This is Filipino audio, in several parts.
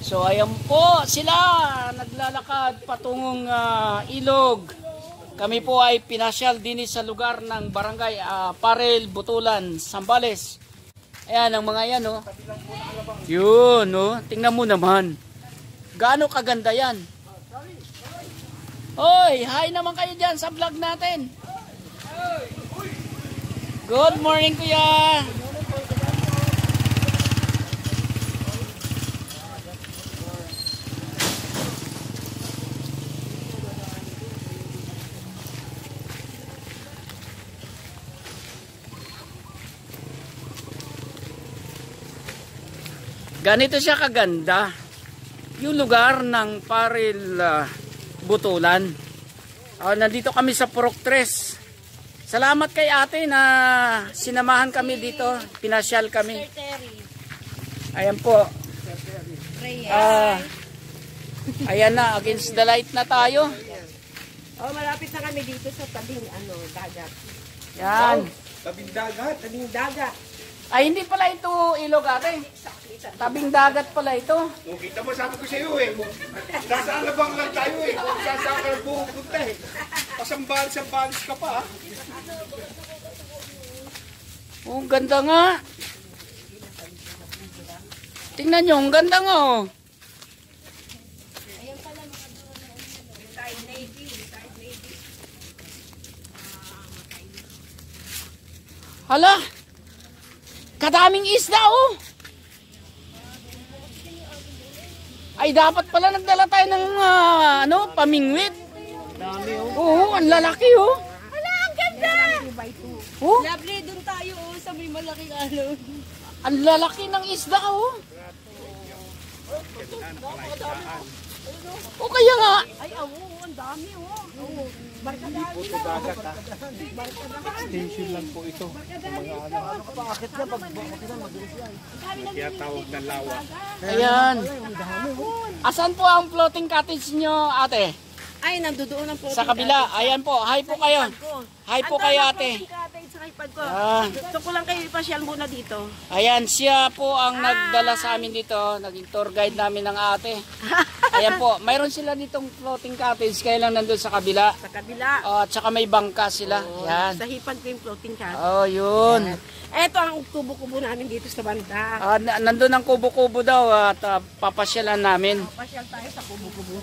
So ayan po sila naglalakad patungong ilog. Kami po ay pinasyal din sa lugar ng barangay Parel, Butulan, Zambales. Ayan ang mga yan, oh. Yun, oh. Tingnan mo naman. Gaano kaganda yan. Hoy, hi naman kayo dyan sa vlog natin. Good morning, kuya. Ganito siya kaganda yung lugar ng Parel, Butulan. Nandito kami sa Purok 3. Salamat kay ate na sinamahan kami dito, pinasyal kami. Ayan po. Ayan na, against the light na tayo. Malapit na kami dito sa tabing dagat. Yan. Tabing dagat, tabing dagat. Ay, hindi pala ito ilog, ate. Tabing dagat pala ito. Kita mo, sabi ko sa iyo eh. Nasa alabang lang tayo eh. Kung saan ka na pupunta eh. Pasambalis ka pa ah. Oh, ganda nga. Tingnan nyo, ang ganda nga oh. Hala! Kadaming isda oh. Ay dapat pala nagdala tayo ng pamingwit. Dami oh. Oo, ang lalaki oh. Hala, ang ganda. Oh. Lovely, doon tayo oh, sa may malaking Ang lalaki ng isda oh. O kaya nga. Ay, ang dami oh. Hindi po ito dagat ha. Station lang po ito. Bakit na mabilis yan? Kaya tawag na lawa. Ayan. Asan po ang floating cottage nyo, ate? Ay, nandoon ang floating sa kabila. Ayan po. Hi po kayo. Hi po kayo, ate. Gusto ko lang kayo ipasyal muna dito. Ayan, siya po ang nagdala sa amin dito. Naging tour guide namin ng ate. Ayan po. Mayroon sila ditong floating cottage. Kaya lang nandun sa kabila. Sa kabila. At saka may bangka sila. Ayan. Sa hipag ko yung floating cottage. Oh, yun. Ito ang kubo-kubo namin dito sa banda. Nandun ang kubo-kubo daw at papasyalan namin. Pasyal tayo sa kubo-kubo.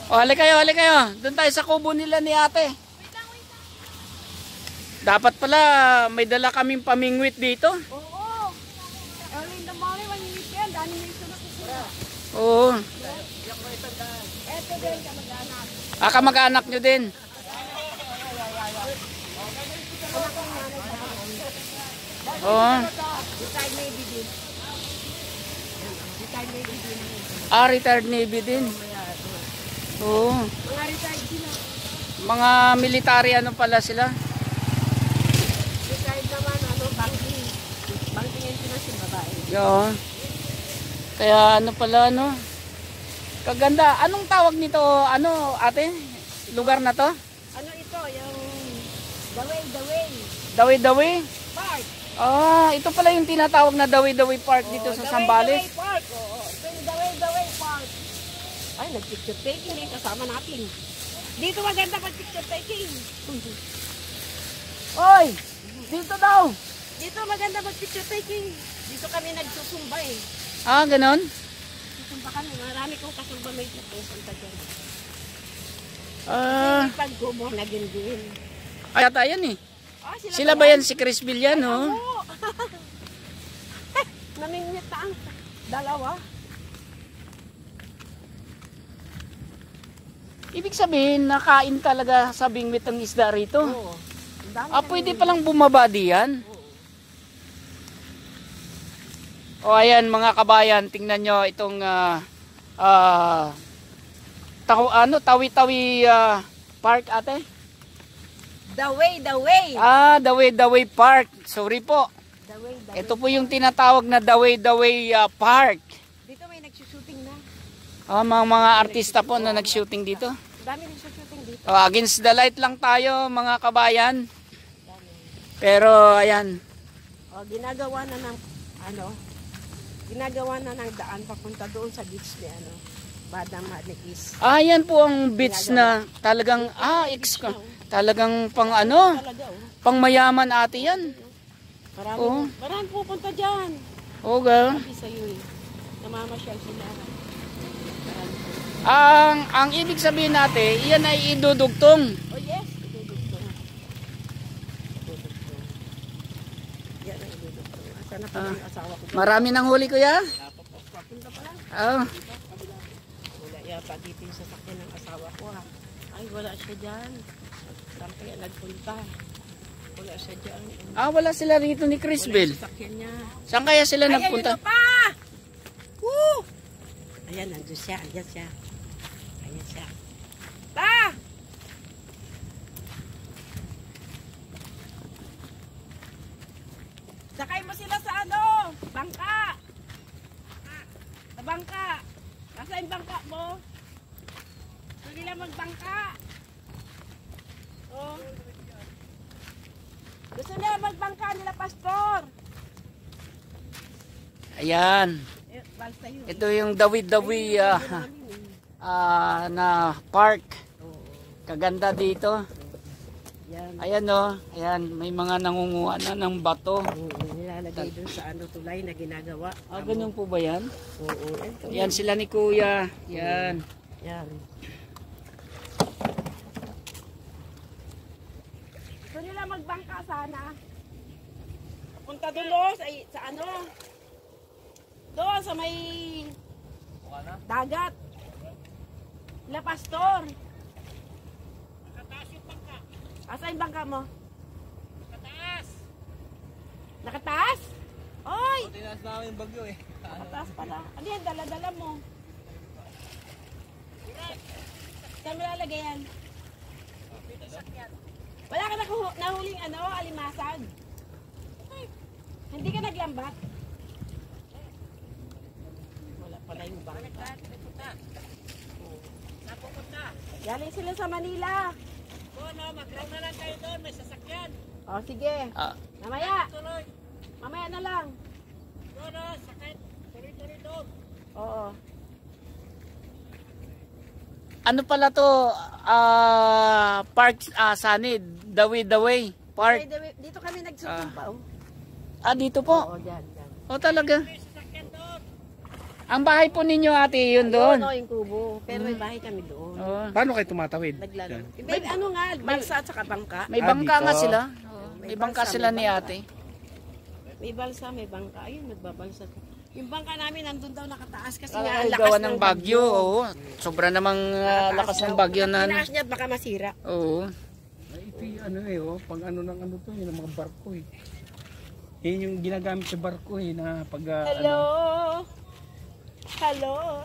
O, halik kayo, halik kayo. Doon tayo sa kubo nila ni ate. Dapat pala may dala kaming pamingwit dito. Oo. Early in the morning, maningwit yan. Dami na ito nakikita. Oo. Ito din, kamag-anak. Kamag-anak nyo din. Oo. Retired Navy din. Retired Navy din. Retired Navy din. Oo. Mga retired sila. Mga military ano pala sila? Retired naman, banking. Banking yan sila si babae. Yun. Kaya ano pala ano? Kaganda. Anong tawag nito? Ano ate? Lugar na to? Ano ito? Yung Daway. Dawi-dawi? Park. Ito pala yung tinatawag na Dawi-dawi Park dito sa Zambales. Daway Park. Oo. Ito yung Daway Park. Ay, nag-picture taking eh. Kasama natin. Dito maganda mag-picture taking. Oy! Dito daw! Dito maganda mag-picture taking. Dito kami nagsusumba eh. Ganon? Susumba kami. Marami kong kasumba may pupunta dyan. Pag-gumo na gin-gin. Ay, ata yan eh. Sila ba yan? Si Chris Villan, no? Oo. Namingwit na ang dalawa. Ibig sabihin, nakain talaga sa bingwit ang isda rito. Oo. Pwede palang bumaba diyan. O ayan mga kabayan, tingnan nyo itong Tawi-Tawi Park ate? Daway. Dawi-Dawi Park. Sorry po. Daway. Ito po yung tinatawag na Dawi-Dawi Park. Dito may nagsushooting na. Mga artista po na nag-shooting dito. Dami rin shooting dito. Against the light lang tayo mga kabayan. Pero ayan. O, ginagawa na ng, ginagawa na ng daan papunta doon sa beach ni, Badang Manikis. Ah, yan po ang beach na talagang, talagang pang ano, Talaga, pang mayaman ate yan. Oo. Marami pupunta dyan. Oo, ga. Sabi sa'yo eh. Namamasyal sila. Ang ibig sabihin natin, iyan ay idudugtong. Oh yes, idudugtong. Idudugtong. Yan ang idudugtong. Asa na pa yung asawa ko? Marami nang huli kuya? Papunta pa lang. Oh. Wala yata dito yung sasakyan ng asawa ko ha. Ay, wala siya dyan. Saan kaya nagpunta? Wala siya dyan. Wala sila rito ni Crisbel. Sasakyan niya. Saan kaya sila Ay, nagpunta? ayun na pa! Woo! Ayan, nandun siya. Ayan siya. Ayan siya. Pa! Sakay mo sila sa bangka. Sa bangka. Nasa yung bangka mo? Gusto nila magbangka. Oh. Gusto nila magbangka nila, Pastor. Ayan. Balsa yun. Ito yung Dawid-Dawi na park. Kaganda dito. Yan. Ayan o. Ayan. May mga nangunguha na ng bato. Nilalagay dun sa tulay na ginagawa. Ganun po ba yan? Oo. Yan sila ni Kuya. Yan. Yan. Gusto nila magbangka sana. Punta doon sa doon sa may dagat. La Pastor. Nakataas yung bangka. Asa yung bangka mo? Nakataas. Nakataas? Oy! Tinaas namin yung bagyo eh. Nakataas pala. Ano yan? Dala-dala mo. Saan mo lalagay yan? Wala ka nahuling alimasag? Hindi ka naglambat? Wala pala yung bangka. Galing sila sa Manila. Mag-round na lang kayo doon. May sasakyan. O, sige. Mamaya. Mamaya na lang. Doon, sakay. Tuloy-tuloy doon. Oo. Ano pala to? Park Sanid. Dawid-Dawi Park. Dito kami nagsutumpa. Dito po? Oo, dyan. Talaga. Ang bahay po ninyo ate, yun doon. Oo, yung kubo. Pero may bahay kami doon. Paano kayo tumatawid? Naglaro. May balsa at saka bangka. May bangka dito. nga sila. May May bangka balsa, sila may ni bangka. ate. May balsa, may bangka. Ayun, nagbabalsa. Yung bangka namin nandun daw nakataas kasi nga Kaya ang gawa lakas ng bagyo. Oo. Sobra namang lakas ng bagyo na. Tinaas niya baka masira. Oo. Ito yung pag ano to, yun ang mga barko eh. Yun yung ginagamit sa barko eh, na pag Hello? Hello?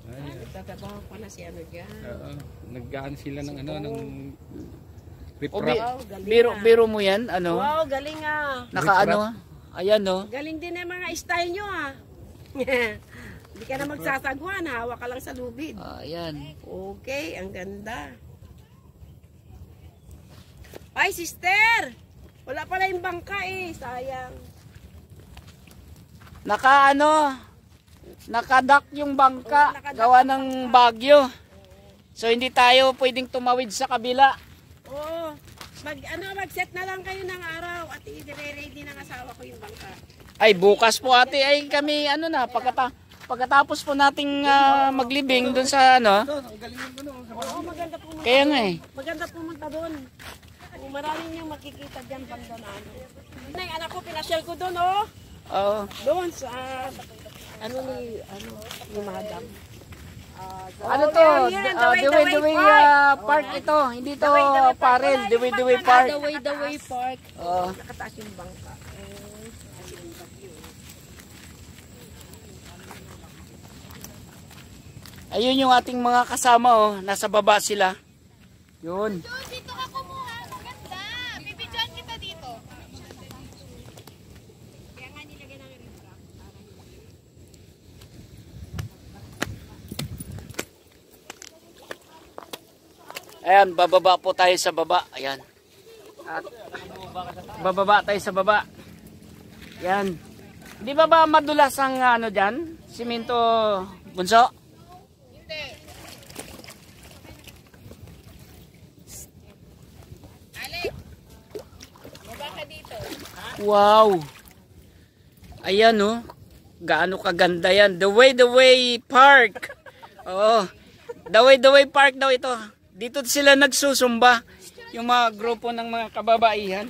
Nagtatrabaho pa na si dyan. naggaan sila ng ng O, riprap. biro mo yan, ano? Wow, galing ah. Naka ano? Ayan no. Galing din ang mga style nyo ah. Hindi ka na magsasagwan, hawak ka lang sa lubid. Ayan. Okay, ang ganda. Ay, sister! Wala pala yung bangka eh, sayang. Nakadak yung bangka, gawa ng bagyo. So hindi tayo pwedeng tumawid sa kabila. Oo. Mag-set na lang kayo ng araw at i-ready ng asawa ko yung bangka. Ay bukas po ate ay kami pagkatapos po nating maglibing dun sa Oo, maganda pumunta. Kaya nga eh. Maganda pumunta doon. Marami niyong makikita dyan banda na ano. Nay, anak ko, pinasyal ko doon oh. Oo. Doon sa ni madam. Ano to? Dewey Park ito. Hindi to Parel. Dewey Park. Dewey Park. Oo. Nakataas yung bangka. Ayun yung ating mga kasama oh. Nasa baba sila. Yun. Dito ka kumuha. Maganda. Bibidyoan kita dito. Kaya nga nilagay namin rin ka. Ayan, bababa po tayo sa baba. Ayan. At bababa tayo sa baba. Yan. Di ba madulas ang ano dyan? Simento, bunso? Hindi. Alex, baba ka dito. Wow. Ayan oh. Gaano kaganda yan. The Way Park. Oo. The Way Park daw ito. Dito sila nagsusumba. Yung mga grupo ng mga kababaihan.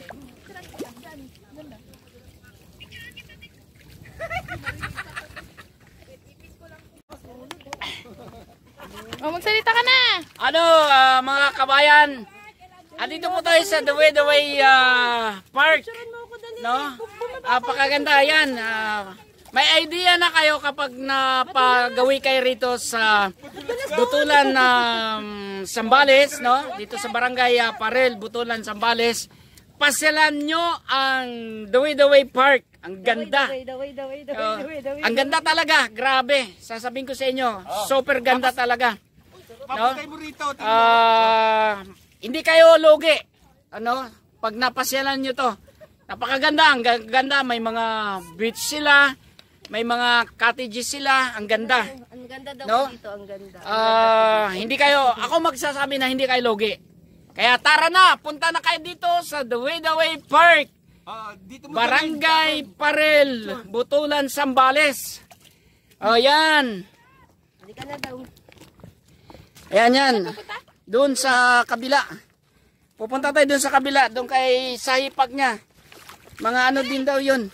Oh, magsalita ka na. Ano mga kabayan. Andito po tayo sa The Way Park. No? Pakaganda yan. May idea na kayo kapag napagawi kayo rito sa Butulan Sambales, no? Dito sa Barangay Parel, Butulan Sambales. Pasyalan nyo ang The Way Park. Ang ganda. Ang ganda talaga, grabe. Sasabihin ko sa inyo, super ganda talaga. No? Hindi kayo lugi. Ano? Pag napasyalan nyo to, napakaganda. Ang ganda, may mga beach sila, may mga cottages sila. Ang ganda. Ang ganda daw no? dito, ang ganda. Hindi kayo, ako magsasabi na hindi kayo lugi. Kaya tara na, punta na kayo dito sa The Way Park. Barangay Parel, Butulan, Sambales. Ayan. Hindi ka na daw. Ayan yan. Doon sa kabila. Pupunta tayo doon sa kabila. Doon kay sahipag niya. Mga ano din daw yun.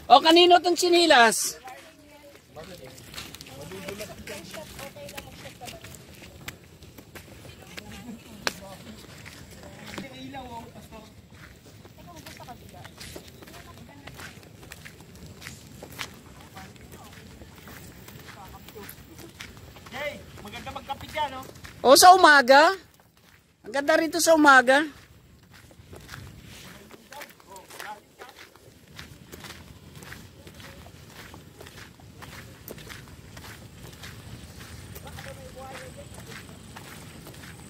O kanino itong sinilas? Maganda magkapit yan, no? O sa umaga. Ang ganda rito sa umaga.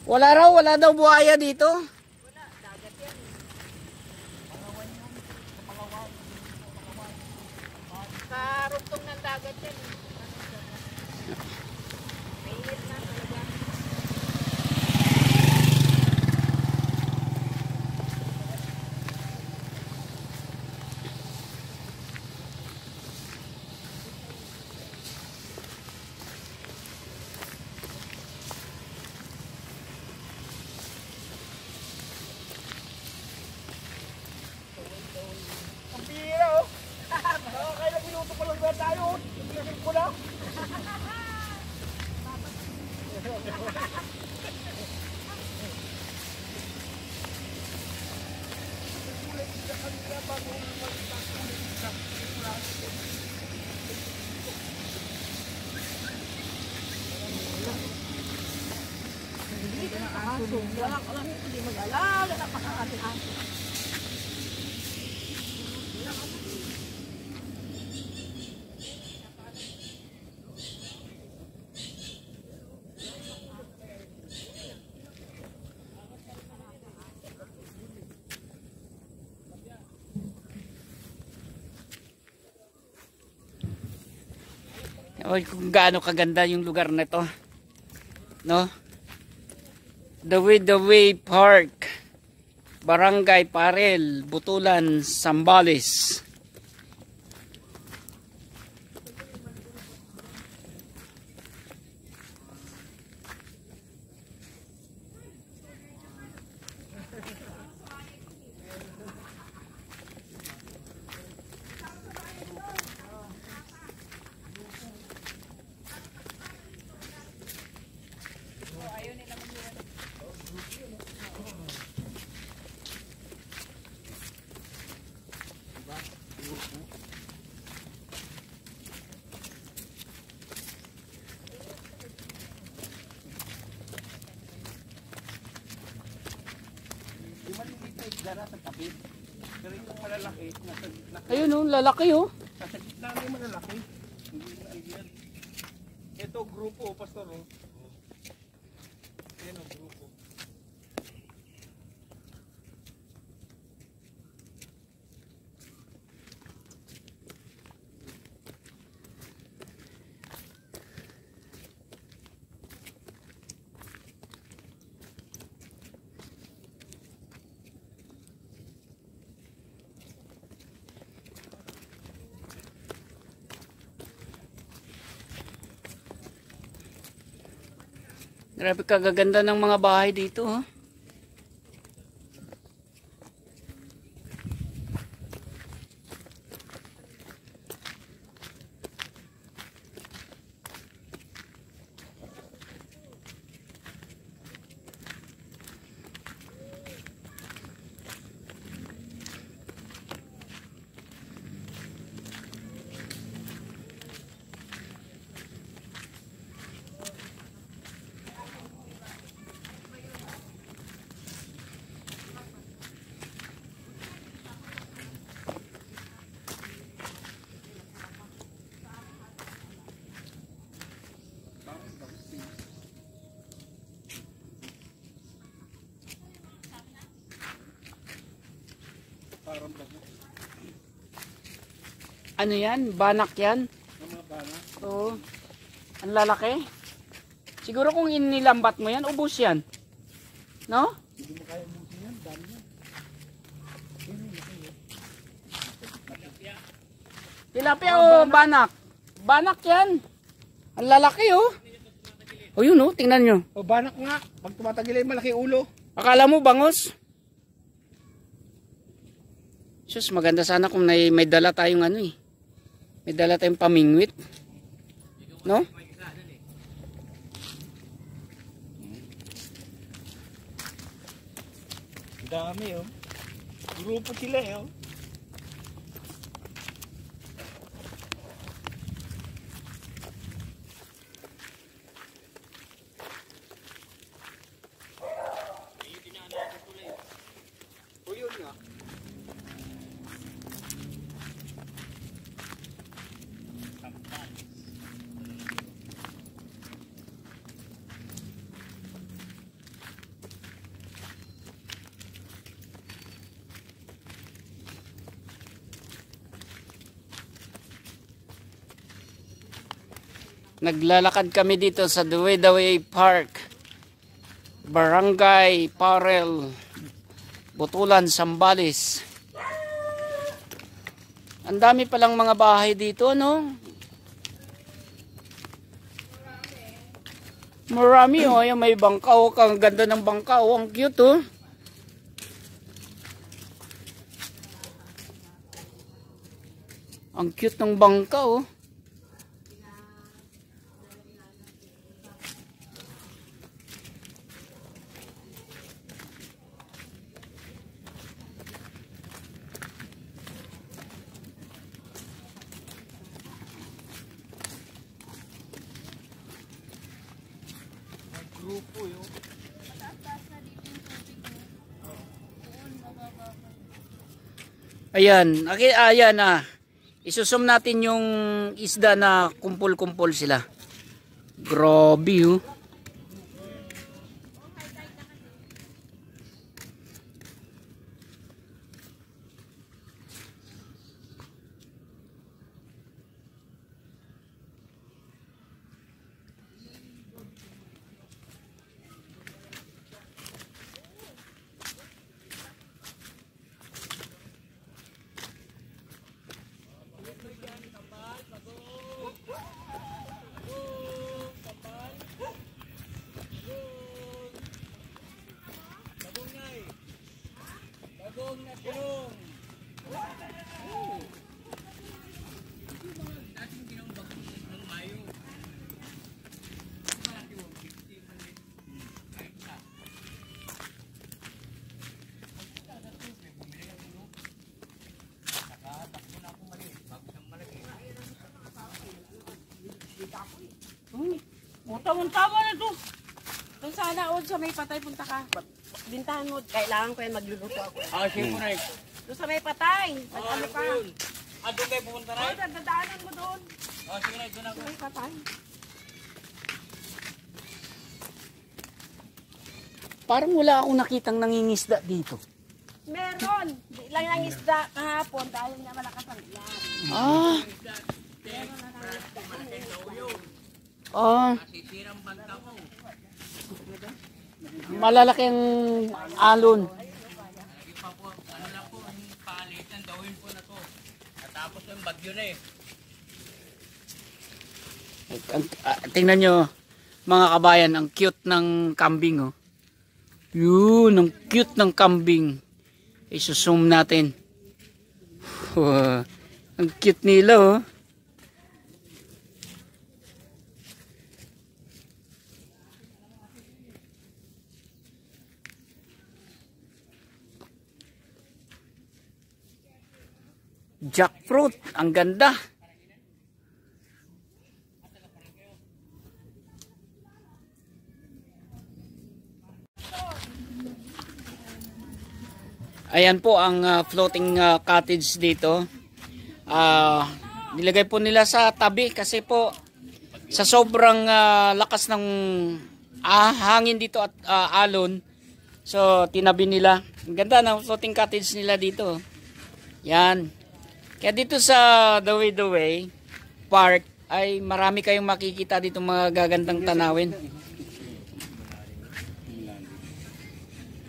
Wala daw buhaya dito. Karugtong ng dagat yan. Mainit na talaga. Ang bihira, oh. Kailang minuto pa lang ba tayo, oh. Tigil ko na. Hindi mag-alala, napakakating aso. O kung gaano kaganda yung lugar na to. No? The Way Park. Barangay Parel, Butulan, Sambales. Pero yung malalaki, nasa gitna. Ayun oh, lalaki oh. Nasa gitna na yung malalaki. Hindi na ayan. Ito, grupo, pastor, oh. Ayan, oh, grupo. Grabe kagaganda ng mga bahay dito, ha? Ano yan? Banak yan? Oo. Ang lalaki. Siguro kung inilambat mo yan, ubos yan. No? Tilapia o banak? Banak yan. Ang lalaki oh. O yun oh, tingnan nyo. O banak nga. Pag tumatagil ay malaki ulo. Akala mo bangos? Sus, maganda sana kung may dala tayong ano eh. May dala tayong pamingwit. No? Dami oh. Grupo sila eh oh. Naglalakad kami dito sa Duwidaway Park, Barangay Parel, Butulan, Zambales. Ang dami palang mga bahay dito, no? Marami, oh. Yung may bangkaw. Ang ganda ng bangkaw. Ang cute, oh. Ang cute ng bangkaw, oh. Grupo yun. Ayan, ayan ah. Isusum natin yung isda na kumpul-kumpul sila. Grabe, oh. Tama na to. Doon sana o sa may patay punta ka. Bintahan mo, kailangan ko yan, magluluto ako. Ah, siyempre. Doon sa may patay. Ano ka? Doon kayo pupunta O, dadaanan mo doon. Sige na, doon ako. Sa may patay. Parang wala akong nakitang nangingisda dito. Meron. Lang ng isda kahapon dahil nga malakas ang ilan. Ah. Oh. Malalaki ang alon. Ano lang po, ang palitan, gawin po na to. Natapos yung bagyo na eh. Tingnan nyo. Mga kabayan, ang cute ng kambing, oh. Yun, ang cute ng kambing. Isusum natin. Wow, ang cute nila, oh. Jackfruit, ang ganda. Ayan po ang floating cottage dito. Nilagay po nila sa tabi kasi po sa sobrang lakas ng hangin dito at alon. So tinabi nila. Ang ganda ng floating cottage nila dito. Yan. Kaya dito sa The Way Park ay marami kayong makikita dito mga gagandang tanawin.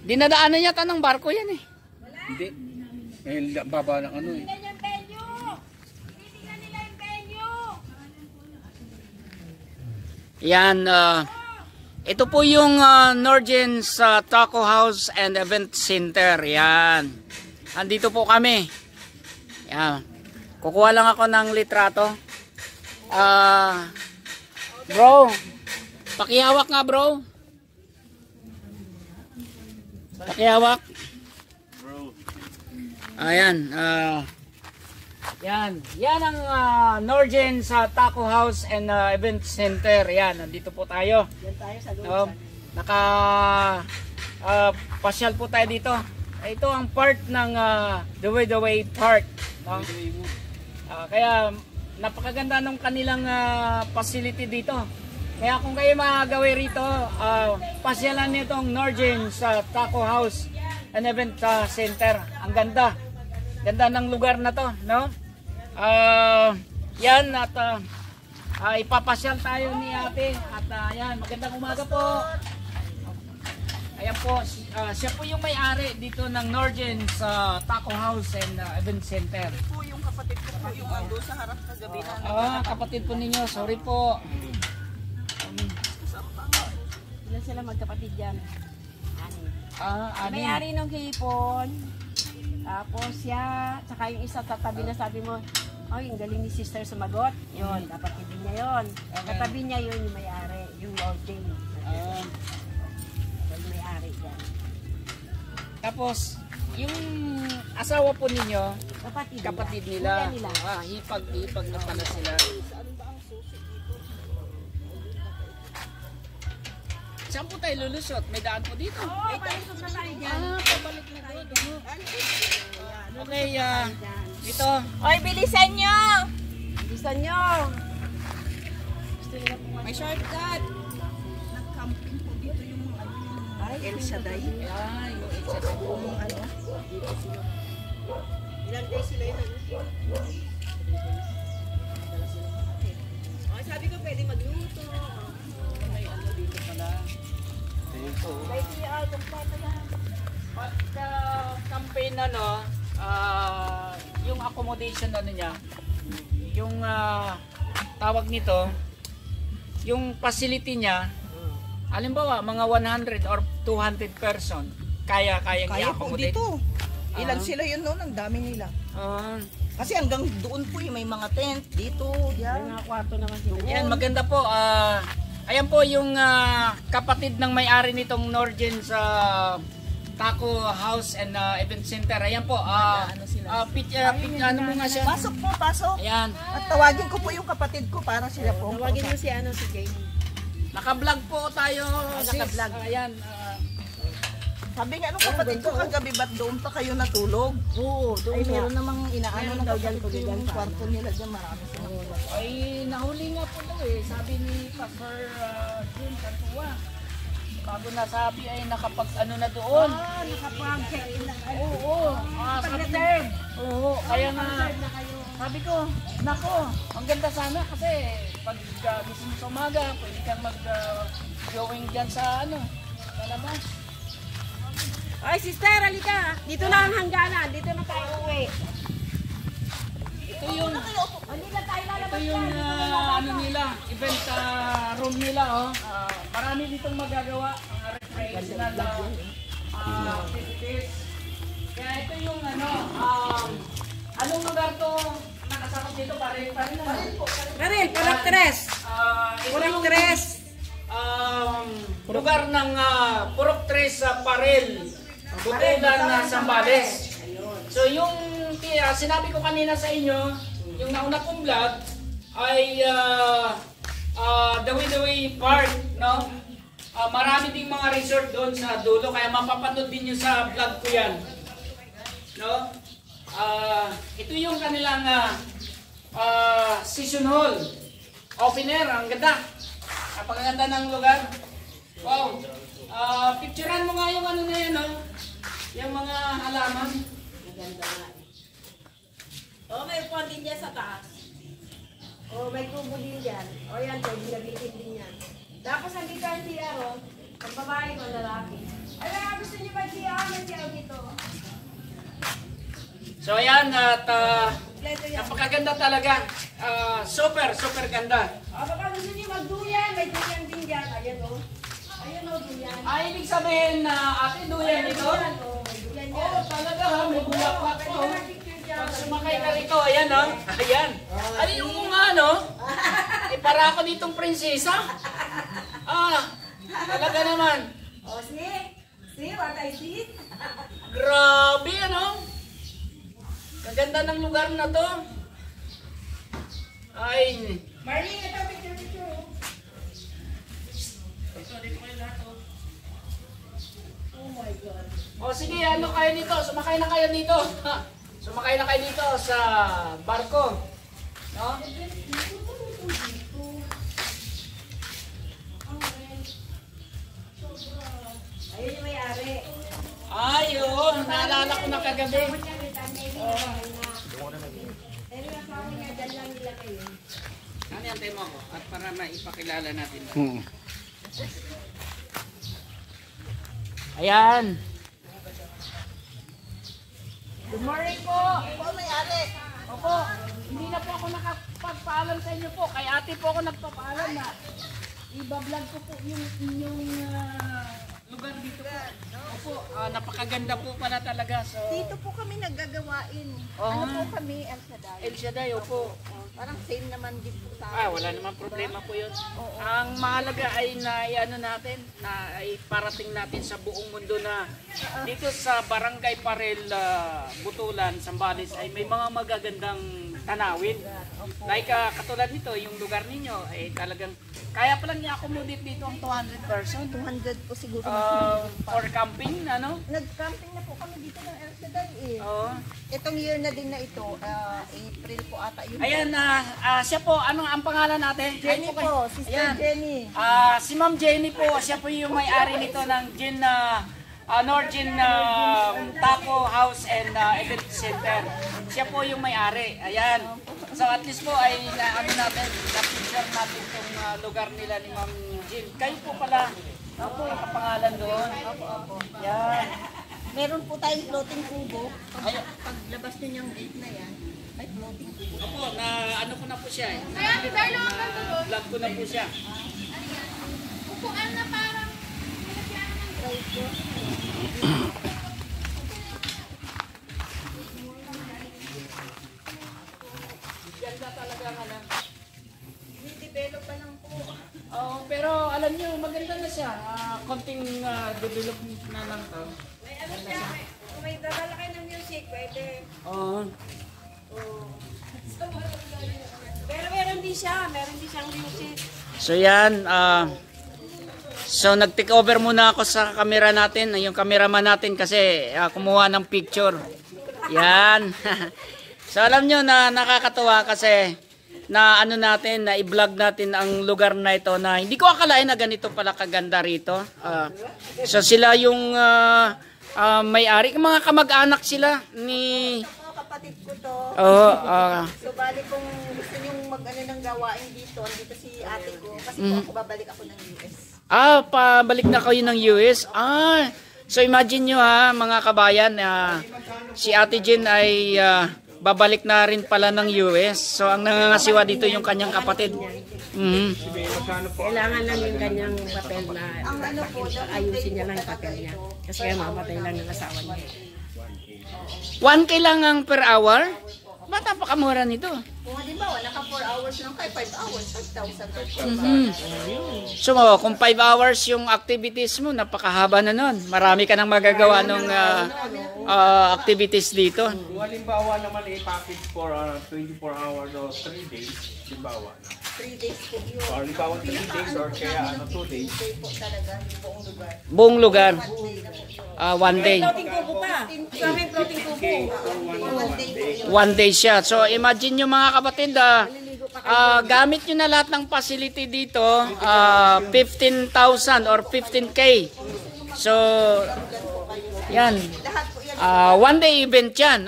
Dinadaanan yata ng barko yan eh. Hindi. Eh, baba ng ano eh. Yan. Ito po yung Norgen's Taco House and Event Center. Yan. Andito po kami. Yan. Kukuha lang ako ng litrato. Bro. Pakihawak nga bro. Pakihawak. Ayan. Yan ang Norgen's Taco House and Event Center. Yan. Nandito po tayo. Yan tayo sa Pasyal po tayo dito. Ito ang part ng The Way Park. No? Kaya napakaganda ng kanilang facility dito. Kaya kung kayo magagawin rito, pasyalan niyo itong Norgen's Taco House and Event Center. Ang ganda. Ganda ng lugar na to, no? Yan at ipapasyal tayo ni ate. At yan, magandang umaga po. Ayan po, siya po yung may-ari dito ng Norgen's Taco House and Event Center. po yung kapatid ko po yung ando sa harap kagabi na. Kapatid po ninyo, sorry po. Ilan sila magkapatid dyan? Ani. May-ari ng hipon. Tapos siya, tsaka yung isa tatabi na sabi mo, ay, ang galing ni sister sumagot. Yun, kapatid niya yun. Katabi niya yun yung may-ari, yung Lording. Yung may-ari dyan. Tapos, yung asawa po ninyo, Kapatid nila. Kuya nila. Hipag na pala sila. Saan po tayo lulusot? May daan po dito. Ay, tayo na tayo dyan. Pabalik na doon. Okay, dito. Oy, bilisan nyo! Bilisan nyo. May shortcut. Nag-camping po dito yung mga El Shaddai. Ayan, yung exercise po. Ilang days sila yun? Oh, sabi ko pwede magluto. May ano dito pala. Dito. Pwede yung album pa pala. Pagka campaign yung accommodation niya, yung tawag nito, yung facility niya, halimbawa mga 100 or 200 person, kaya Kaya po i-accommodate. dito. Ilan sila yun noon? Ang dami nila. Kasi hanggang doon po may mga tent dito. May Yan. mga kwarto naman sila. Yan, maganda po. Ayan po yung kapatid ng may-ari nitong Norgen's Taco House and Event Center. Ayan po. Ano mo nga siya? Pasok po, pasok. Ayan. At tawagin ko po yung kapatid ko para sila po. Tawagin mo si Jamie. Naka-vlog po tayo. naka-vlog. Ayan. Sabi nga nung kapatid ko kagabi, ba't doon pa kayo natulog? Oo, Ay, meron namang inaano Meron ng daw dyan, kapatid ko tuloy dyan yung sa kwarto nila dyan. Marami sila. Ay, nahuli nga po daw eh. Sabi ni Pastor June Cantua. Bago nasabi ay nakapag-ano na doon. Nakapag-check-in na kayo. Oo. Pag-reserve. Oo. Kaya nga, sabi ko, nako, ang ganda sana kasi pag gising mo sa umaga, pwede kang mag-going dyan sa sa labas. Ay, sister, halika. Dito na ang hangganan. Dito na tayo uwi. Ito yung Manila tayo lalabas. ito yung ano nila, event room nila, oh. Marami ditong magagawa, mga recreational activities. Kaya ito yung ano, anong lugar to nakasakop dito? Paril po. Karel, parang tres. Ito yung lugar ng Purok Tres sa Paril, Butulan, Zambales. So yung sinabi ko kanina sa inyo, yung nauna kong vlog ay Dawi-Dawi Park, no? Marami ding mga resort doon sa dulo, kaya mapapanood din nyo sa vlog ko yan, no? Ito yung kanilang season hall, open air, ang ganda, napakaganda ng lugar. Wow, picturean mo nga yung ano na yan, no? Yung mga halaman. Maganda nga. Oh, may upuan din dyan sa taas. Oh, may kubo din dyan. Oh, yan, pwede gamitin din yan. Tapos nandito ang CR, oh. Ang babae o lalaki. Ay, gusto niyo ba CR? May CR dito. So ayan, at napakaganda talaga. Super ganda. Oh, baka gusto niyo magduyan. May duyan din dyan. Ayan, oh. Ayan, oh, duyan. Ibig sabihin na ate duyan ito? Ayan, oh. May duyan dyan. Oo, talaga ha, may bulaklak Pwede po. ka mag-picture dyan. Pag sumakay ka rito, ayan ha. Ayan. Ano yung mga ano? Para ako ditong prinsesa. Talaga naman. Oh, see what I see? Grabe ano? Kaganda ng lugar na to. Ay. Marlene, ito picture, oh. Oh my God. O sige, ano kayo dito? Sumakay na kayo dito. Sumakay na kayo dito sa barko. No? Ayun yung may-ari. Ay, oo. Naalala ko na kagabi. Ayun yung asawa niya, dyan lang nila kayo. Ano yan, tayo mo ako? At para maipakilala natin. Ayan. Good morning po. Ikaw may-ari. Opo, hindi na po ako nakapagpaalam sa inyo po. Kay ate po ako nagpapaalam na ibablog ko po yung inyong lugar dito po. Opo, napakaganda po pala talaga. So, Dito po kami naggagawain. Oo. Ano po kami, El Shaddai. El Shaddai, opo. Parang same naman din po sa Wala namang problema po yun. Ang mahalaga ay na ano natin, na iparating natin sa buong mundo na dito sa Barangay Parel, Butulan, Zambales ay may mga magagandang tanawin. Like katulad nito, yung lugar ninyo ay talagang kaya pa lang i-accommodate dito ang 200 person. 200 po siguro. For camping, ano? Nag-camping na po kami dito ng El Shaddai eh. Oo. Itong year na din na ito, April po ata yun. Ayan, siya po, anong ang pangalan natin? Jenny po, Sister Ayan. Jenny. Si Ma'am Jenny po, siya po yung may-ari nito ng Gin Norgin Taco House and Event Center. Siya po yung may-ari. Ayan. So at least po ay ano natin, na-picture natin itong lugar nila ni Ma'am Gin. Kayo po pala, opo, nakapangalan doon. Opo. Yan. Meron po tayong floating kubo. Paglabas nyo yung gate na yan, may floating kubo. Opo, na ano ko na po siya eh. Kaya Carlo ang ganda. Vlog ko na po siya. Upuan na parang nilagyan ng Ganda talaga nga lang. Develop pa lang po. Pero alam nyo, maganda na siya. Konting development na lang to. May ano siya, kung may dadala kayo ng music, pwede. Oo. Pero meron din siyang music. So yan, so nag-take over muna ako sa camera natin, yung cameraman natin kasi kumuha ng picture. Yan. So alam nyo na nakakatuwa kasi na ano natin, na i-vlog natin ang lugar na ito na hindi ko akalain na ganito pala kaganda rito. So sila yung may-ari, mga kamag-anak sila ni Kapatid ko to. Oo. So bali kung gusto nyong mag-ano ng gawain dito, andito si ate ko. Kasi po ako babalik ako ng US. Pabalik na kayo ng US. So imagine nyo ha, mga kabayan, si Ate Jen ay babalik na rin pala ng US. So ang nangangasiwa dito yung kanyang kapatid. Kailangan lang yung kanyang papel na ayusin niya lang yung papel niya. Kasi kaya mamatay lang ng asawa niya. 1K lang ang per hour? Ba't napakamura nito? Kung halimbawa, naka 4 hours lang kayo, 5 hours, 5,000. So kung 5 hours yung activities mo, napakahaba na nun. Marami ka nang magagawa ng activities dito. Kung halimbawa naman i-package for 24 hours or 3 days, halimbawa na. 3 days po yun. Or halimbawa 3 days or kaya 2 days. Po talaga, buong lugar. Buong lugar. 1 day. Floating kubo pa. Sa amin, floating kubo. 1 day siya. So imagine nyo mga kapatid, gamit nyo na lahat ng facility dito, 15,000 or 15K. So, yan. 1 day event yan.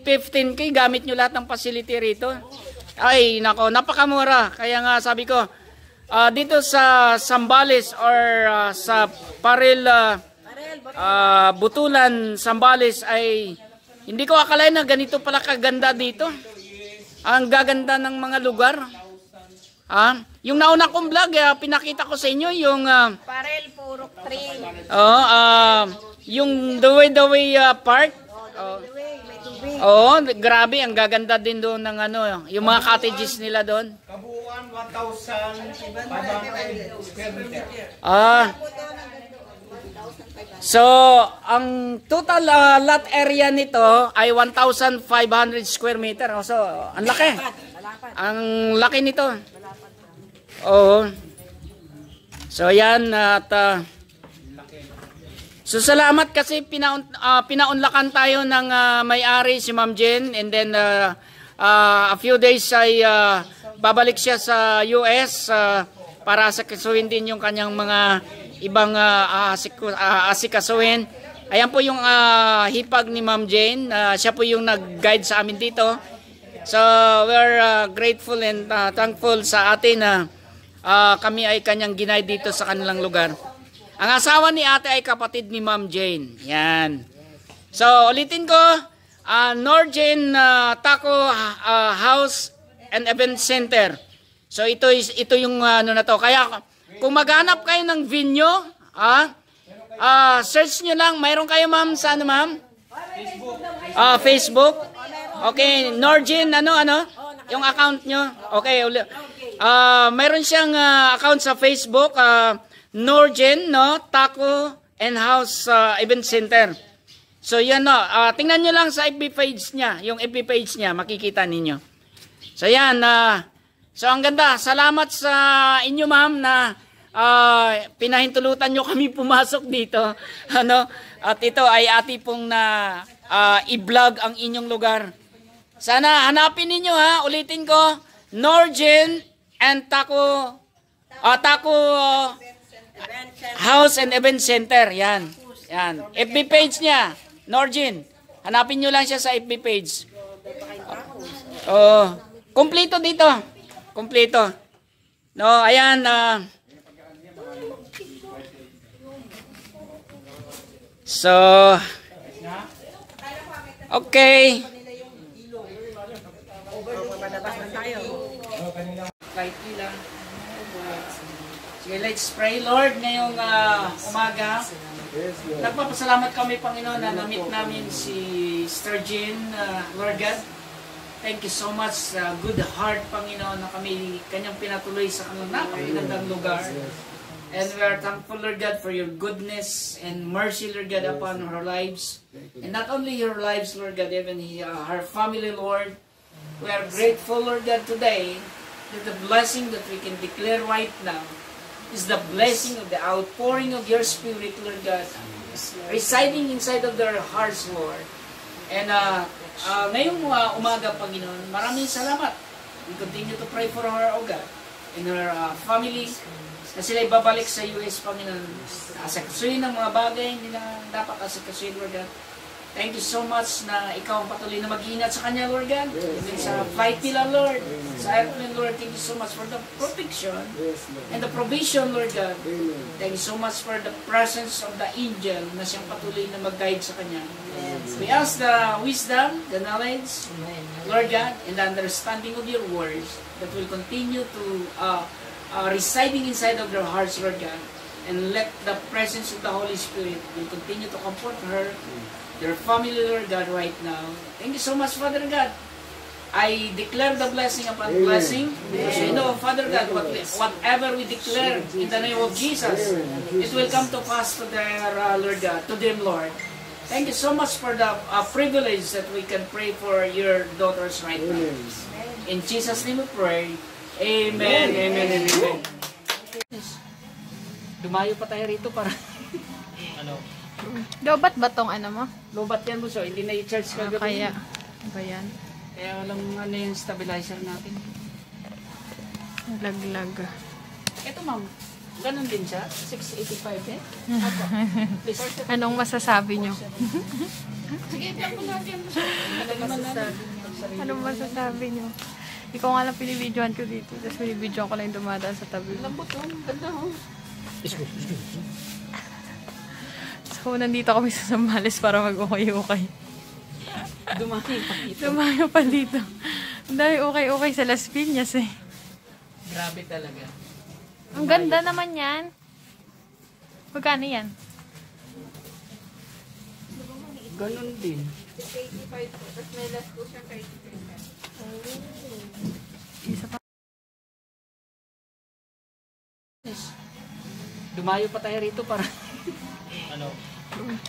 15K gamit nyo lahat ng facility rito. Ay, nako, napakamura. Kaya nga sabi ko, dito sa Zambales or sa Parel, Butulan, Zambales ay hindi ko akalain na ganito pala kaganda dito. Ang gaganda ng mga lugar. Yung nauna kong vlog, pinakita ko sa inyo yung Parel, Purok 3. yung The Way Park. Grabe, ang gaganda din doon ng yung mga cottages nila doon. Kabuuan 1,500 square meter. So, ang total lot area nito ay 1,500 square meter. So, ang laki. Ang laki nito. Oo. So, yan. At, so, salamat kasi pinaunlakan tayo ng may-ari si Ma'am Jen. And then, a few days ay babalik siya sa US para sakasuhin din yung kanyang mga ibang asikasuhin. Ayan po yung hipag ni Ma'am Jane. Siya po yung nag-guide sa amin dito. So, we're grateful and thankful sa atin na kami ay kanyang ginay dito sa kanilang lugar. Ang asawa ni ate ay kapatid ni Ma'am Jane. Yan. So, ulitin ko, Norjane Taco House and Event Center. So, ito yung na to. Kaya, kung maghanap kayo ng venue, search nyo lang. Mayroon kayo, ma'am, sa ma'am? Facebook. Okay, Norjane, yung account nyo. Okay, mayroon siyang account sa Facebook, Norjane, Taco and House Event Center. So, yan, tingnan nyo lang sa FB page niya, yung FB page niya, makikita ninyo. So, yan, so, ang ganda. Salamat sa inyo, ma'am, na pinahintulutan nyo kami pumasok dito. At ito ay ati pong na i-vlog ang inyong lugar. Sana hanapin ninyo, ulitin ko, Norjane and Taco House and Event Center. Yan. Yan. FB page niya, Norjane. Hanapin nyo lang siya sa FB page. Kompleto dito. Kompleto. No, ayan. So, okay. Kahit ilan. Sige, let's pray, Lord, ngayong umaga. Nagpapasalamat kami, Panginoon, na na-meet namin si Sturgeon, Lord God. Thank you so much, good heart, Panginoon, na kami kanyang pinatuloy sa kanyang napakagandang lugar. And we are thankful, Lord God, for your goodness and mercy, Lord God, upon her lives. And not only her lives, Lord God, even her family, Lord. We are grateful, Lord God, today that the blessing that we can declare right now is the blessing of the outpouring of your Spirit, Lord God, residing inside of their hearts, Lord. And ngayong umaga, Panginoon, maraming salamat. We continue to pray for her, O God, and her family, na sila'y babalik sa US, Panginoon. Asakasuhin ang mga bagay, hindi na dapat asakasuhin, Lord God. Thank you so much na ikaw ang patuloy na mag-iingat sa kanya, Lord God. Even sa flight nila, Lord. Sa airplane, Lord, thank you so much for the protection and the provision, Lord God. Thank you so much for the presence of the angel na siyang patuloy na mag-guide sa kanya. We ask the wisdom, the knowledge, Lord God, and the understanding of your words that will continue to residing inside of their hearts, Lord God. And let the presence of the Holy Spirit will continue to comfort her, their family, Lord God, right now. Thank you so much, Father God. I declare the blessing upon blessing. Because I know, Father God, whatever we declare in the name of Jesus, it will come to pass to their, Lord God, to them, Lord. Thank you so much for the privilege that we can pray for your daughters right now. In Jesus' name we pray. Amen, amen, and amen. Dumayo pa tayo rito para ano? Lobat ba tong ano mo? Lobat yan mo, so hindi na i-charge kagabi. Kaya, ba yan? Kaya walang ano yung stabilizer natin. Laglag. Ito ma'am, ganun din siya? 685 eh? Ako. Please. Anong masasabi nyo? Sige, ipiyak mo natin. Anong masasabi nyo? Ikaw nga lang pinibidyohan ko dito. Tapos pinibidyohan ko lang yung dumadaan sa tabi. Lambot oh, ganda oh. So, nandito kami sa Zambales para mag-ukay-ukay. Dumayo pa dito. Dumayo pa dito. Ang dami ukay-ukay sa Las Piñas eh. Grabe talaga. Ang ganda naman yan. Magkano yan? Ganun din. 85 po. Tapos may last po siyang 33. Isa pa. Dumayo pa tayo rito para ano?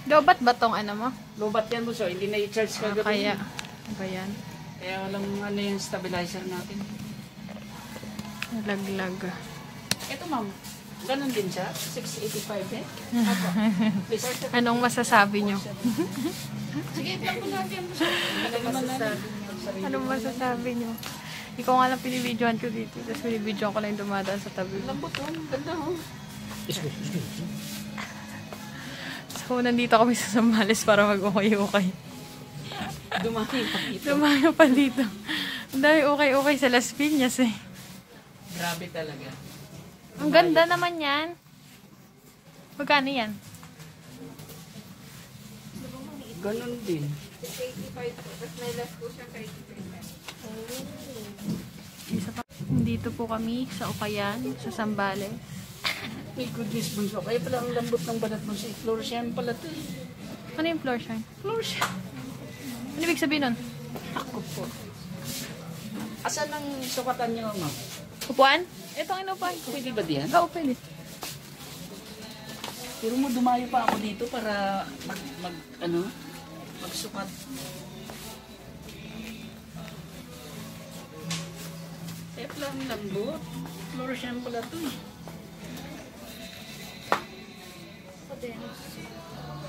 Lobat ba tong ano mo? Lobat yan mo, so hindi na i-charge kagabi. Kaya, ba yan? Kaya walang ano yung stabilizer natin. Laglag. Ito ma'am, ganun din siya? 685 eh? Ako. Please. Anong masasabi nyo? Sige, ipiyak mo natin. Anong masasabi nyo? Ikaw nga lang pinibidyohan ko dito. Tapos pinibidyohan ko lang yung dumadaan sa tabi. Lambot oh, ganda oh. So, nandito kami sa Zambales para mag-ukay-ukay. Dumayo pa dito. Dumayo pa dito. Ang dami ukay-ukay sa Las Piñas eh. Grabe talaga. Ang ganda naman yan. Magkano yan? Ganun din. 85 po. Tapos may last po siyang 33. Isa pa. Dito po kami sa Ukayan, sa Zambales. My goodness, bunso. Kaya pala ang lambot ng balat mo si Florcian pala to eh. Ano yung floor shine? Florcian. Ano ibig sabihin nun? Ako po. Asan ang sukatan niyo, ma'am? Upuan? Ito ang inupuan ko. Pwede ba diyan? Oo, pwede. Pero mo dumayo pa ako dito para magsukat. Kaya pala ang lambot. Florcian pala to eh.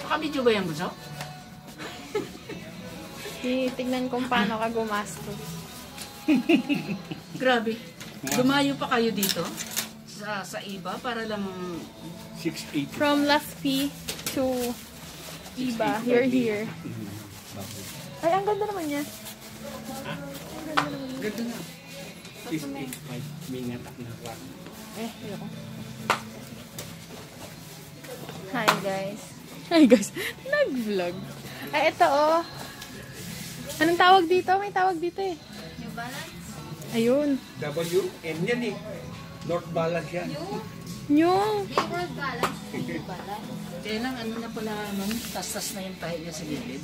Nakabidyo ba yan, bunso? Tignan kung paano ka gumastos. Grabe. Dumayo pa kayo dito sa iba para lang 680. From Las P to Iba, you're here. Ay, ang ganda naman niya. Ganda na. 685. Mingatak na kwak. Ayoko. Hi guys. Hi guys. Nag-vlog. Ay, ito oh. Anong tawag dito? May tawag dito eh. New Balance? W, Ayun. N yan eh. North Balance yan. New. World Balance. New Balance. Kaya lang, ano na pala, tas-tas na yung tayo niya sa gilid.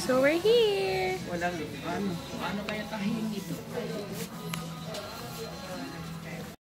So we're here. Walang, paano kaya tayo dito?